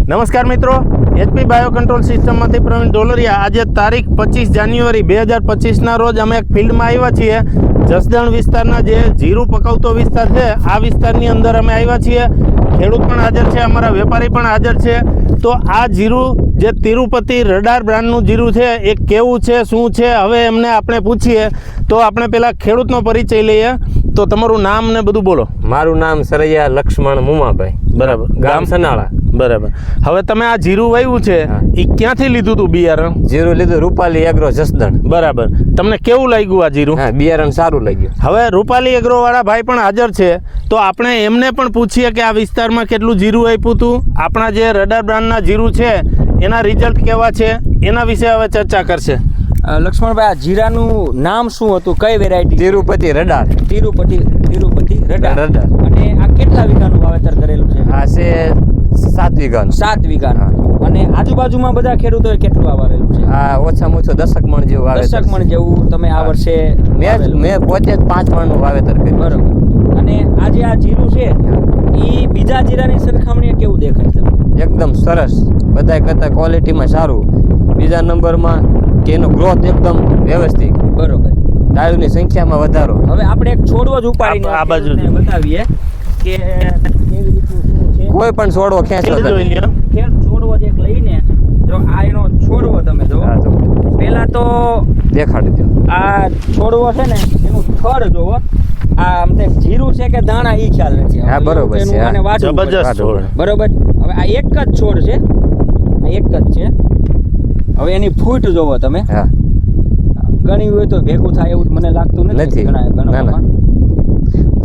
નમસ્કાર મિત્રો, HP bio control સિસ્ટમમાંથી પ્રવીણ ડોલરિયા. આજે તારીખ 25 જાન્યુઆરી 2025ના રોજ અમે એક ફિલ્ડમાં આવ્યા છીએ. જસદણ વિસ્તારના જે જીરું પકવતો વિસ્તાર છે, આ વિસ્તારની અંદર અમે આવ્યા છીએ. ખેડૂત પણ હાજર છે, અમારા વેપારી પણ હાજર છે. તો આ જીરું જે તિરુપતિ રડાર બ્રાન્ડનું જીરું છે એ કેવું છે, શું છે, હવે એમને આપણે પૂછીએ. તો આપણે પહેલાં ખેડૂતનો પરિચય લઈએ. તો તમારું નામ ને બધું બોલો. મારું નામ સરૈયા લક્ષ્મણ મુમાભાઈ, બરાબર, ગામ સનાળા. બરાબર. હવે તમે આ જીરું વાવ્યું છે એ ક્યાંથી લીધું હતું બિયારણ? જીરું લીધું રૂપાલી એગ્રો જસદણ. બરાબર. તમને કેવું લાગ્યું આ જીરું? હા, બિયારણ સારું લાગ્યું. હવે રૂપાલી એગ્રો વાળા ભાઈ પણ હાજર છે, તો આપણે એમને પણ પૂછીએ કે આ વિસ્તારમાં કેટલું જીરું આપ્યું હતું. આપણા જે રડાર બ્રાન્ડના જીરું છે એના રિઝલ્ટ કેવા છે એના વિશે હવે ચર્ચા કરશે. લક્ષ્મણભાઈ, આ જીરાનું નામ શું હતું, કઈ variety? Tirupati radar. Tirupati radar. Radar. અને આ કેટલા વીઘાનું વાવેતર કરેલું છે? આ છે 7 વીઘાનું. 7 વીઘાનું. અને આજુબાજુમાં બધા ખેડૂતોએ કેટલું વાવેલું છે? આ ઓછામાં ઓછું 10 મણ જેવું વાવેતર. 10 મણ જેવું તમે આ વર્ષે મેં પોતે જ 5 મણનું વાવેતર કર્યું. બરોબર. અને આજે આ જીરું છે એ બીજા જીરાની સરખામણીએ કેવું દેખાય તમને? એકદમ સરસ, બધા કરતા ક્વોલિટીમાં સારું. બીજા નંબરમાં કે એનો ગ્રોથ એકદમ વ્યવસ્થિત. બરોબર. ડાળીની સંખ્યામાં વધારો. હવે આપણે એક છોડવો જ ઉપાડીને આ બાજુ બતાવીએ કે કેવી રીતનું શું છે. કોઈ પણ છોડવો ખેંચો તમે. છોડવો જે એક લઈને જો આ એનો છોડવો તમે જો પહેલા તો દેખાડી દો. આ છોડવો છે ને એનું થડ જોવો. આ આમ તે જીરું છે કે દાણા ઈ ખ્યાલ નથી. હા, બરોબર છે. આને વાંચવું પડે. જબરજસ્ત છોડ. બરોબર. હવે આ એક જ છોડ છે, આ એક જ છે. હવે એની ફૂટ જોવો તમે. હા, ગણી હોય તો ભેગું થાય એવું મને લાગતું નથી. ના.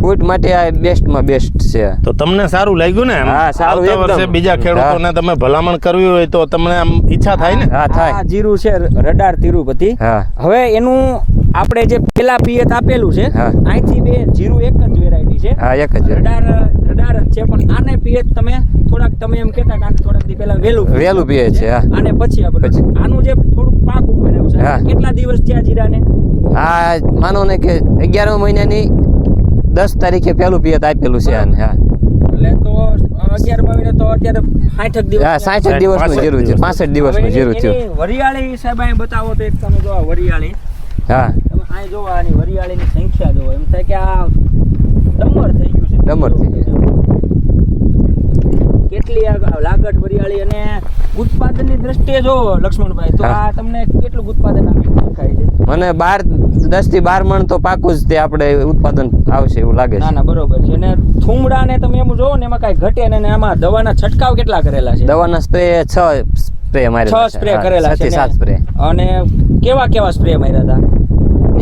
ફૂટ માટે આ બેસ્ટમાં બેસ્ટ છે. તો તમને સારું લાગ્યું ને? હા, સારું. આવતા વર્ષે એકદમ. બીજા ખેડૂતોને તમે ભલામણ કરવી હોય તો તમને આમ ઈચ્છા થાય ને? હા, થાય. આ જીરું છે રડાર તિરુપતિ. હા. હવે એનું આપણે જે પેલા પિયત આપેલું છે, હા. અહીંથી બે જીરું એક જ વેરાયટી છે. હા, એક જ. રડાર જ છે, પણ આને પિયત તમે એમ કહેતા કે આને થોડાક દી પહેલા વહેલું પીએ છે. હા. આને પછી આનું જે થોડુંક પાક ઉપર એવું છે. હા. કેટલા દિવસ થયા જીરાને? આ માનો ને કે 11મા મહિનાની 10 તારીખે પહેલું પિયત આપેલું છે આને. હા, એટલે તો 11 મહિને તો અત્યારે 60 દિવસ. હા, 60 દિવસનું જીરું છે. 65 દિવસનું જીરું છે. એની વરિયાળી સાહેબ અહીં બતાવો તો એક તમે જો આ વરિયાળી. હા, તમે અહીં જો આની વરિયાળીની સંખ્યા જો, એમ થાય કે આ ડમર થઈ ગયું છે. ડમર થઈ ગયું. કેટલી આ લાગટ વરિયાળી. અને ઉત્પાદનની દ્રષ્ટિએ જો લક્ષ્મણભાઈ, તો હા. આ તમને કેટલું ઉત્પાદન આવે દેખાય છે? મને 10 થી 12 મણ તો પાકું જ તે આપણે ઉત્પાદન આવશે એવું લાગે ના છે. ના, બરોબર છે. અને થુમડા ને તમે એમ જોવો ને એમાં કાંઈ ઘટે ને. અને આમાં દવાના છંટકાવ કેટલા કરેલા છે? દવાના સ્પ્રે 6 સ્પ્રે મારેલા 6 સ્પ્રે કરેલા છે. 7 સ્પ્રે. અને કેવા સ્પ્રે માર્યા હતા?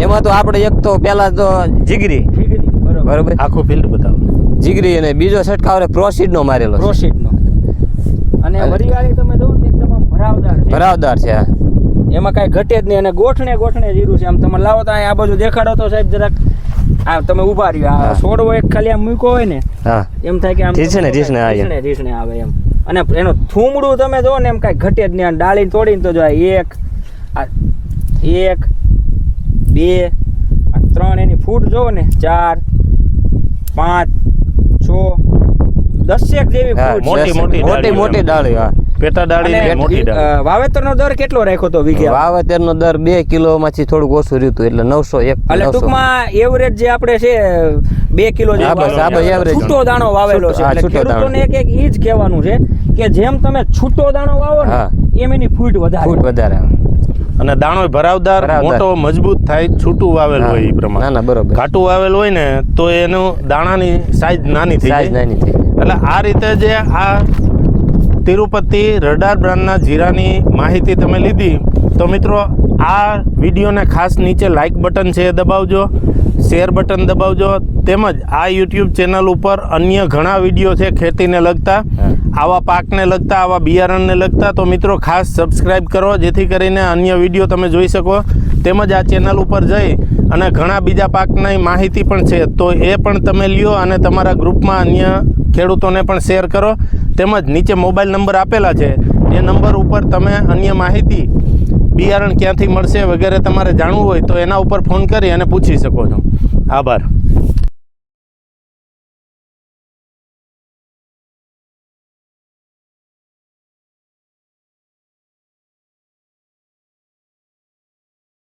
એમાં તો આપણે એક તો પહેલા તો જીગરી. બરોબર. આખું ફિલ્ડ બતાવો. જીગરી અને બીજો છંટકાવ પ્રોસીડ નો મારેલો છે. પ્રોસીડનો. અને વરિયાળી તમે જોવો ને એકદમ આમ ભરાવદાર છે. ભરાવદાર છે. હા. એમાં કાંઈ ઘટે જ નહીં. અને ગોઠણે જીરું છે. આમ તમે લાવો તો આ બાજુ દેખાડો તો સાહેબ જરાક. આ તમે ઉભા રહ્યો, આ છોડવો એક ખાલી આમ મૂક્યો હોય ને, હા, એમ થાય કે આમ ઢીસણે આવે એમ. અને એનો થૂમડું તમે જોવો ને એમ કાંઈ ઘટે જ નહીં. ડાળી તોડીને તો જો 1 2 3 એની ફૂટ જોવો ને 4 5 6 10 જેવી ફૂટ. મોટી ડાળી. હા, પેટા ડાળી, મોટી ડાળી. વાવેતરનો દર કેટલો રાખ્યો તો વીઘે? વાવેતરનો દર 2 કિલોમાંથી થોડુંક ઓછું રહ્યું હતું, એટલે 901. એટલે ટૂંકમાં એવરેજ જે આપણે છે 2 કિલો છૂટો દાણો વાવેલો છે. એટલે ખેડૂતોને એક ઈ જ કહેવાનું છે કે જેમ તમે છૂટો દાણો વાવો ને એમ એની ફૂટ વધારે. અને દાણો ભરાવદાર, મોટો, મજબૂત થાય. છૂટું વાવેલું હોય એ પ્રમાણે. ના, બરોબર. ઘાટું વાવેલું હોય ને તો એનું દાણાની સાઈઝ નાની થઈ જાય. એટલે આ રીતે જે આ તિરુપતિ રડાર બ્રાન્ડના જીરાની માહિતી તમે લીધી. તો મિત્રો, આ વિડીયોને ખાસ નીચે લાઇક બટન છે એ દબાવજો, શેર બટન દબાવજો. તેમજ આ યુટ્યુબ ચેનલ ઉપર અન્ય ઘણા વિડીયો છે ખેતીને લગતા, આવા પાકને લગતા, આવા બિયારણને લગતા. તો મિત્રો ખાસ સબસ્ક્રાઈબ કરો, જેથી કરીને અન્ય વિડીયો તમે જોઈ શકો. તેમજ આ ચેનલ ઉપર જઈ અને ઘણા બીજા પાકની માહિતી પણ છે, તો એ પણ તમે લ્યો અને તમારા ગ્રુપમાં અન્ય ખેડૂતોને પણ શેર કરો. તેમજ નીચે મોબાઈલ નંબર આપેલા છે, એ નંબર ઉપર તમે અન્ય માહિતી, બિયારણ ક્યાંથી મળશે વગેરે તમારે જાણવું હોય તો એના ઉપર ફોન કરી અને પૂછી શકો છો. આભાર.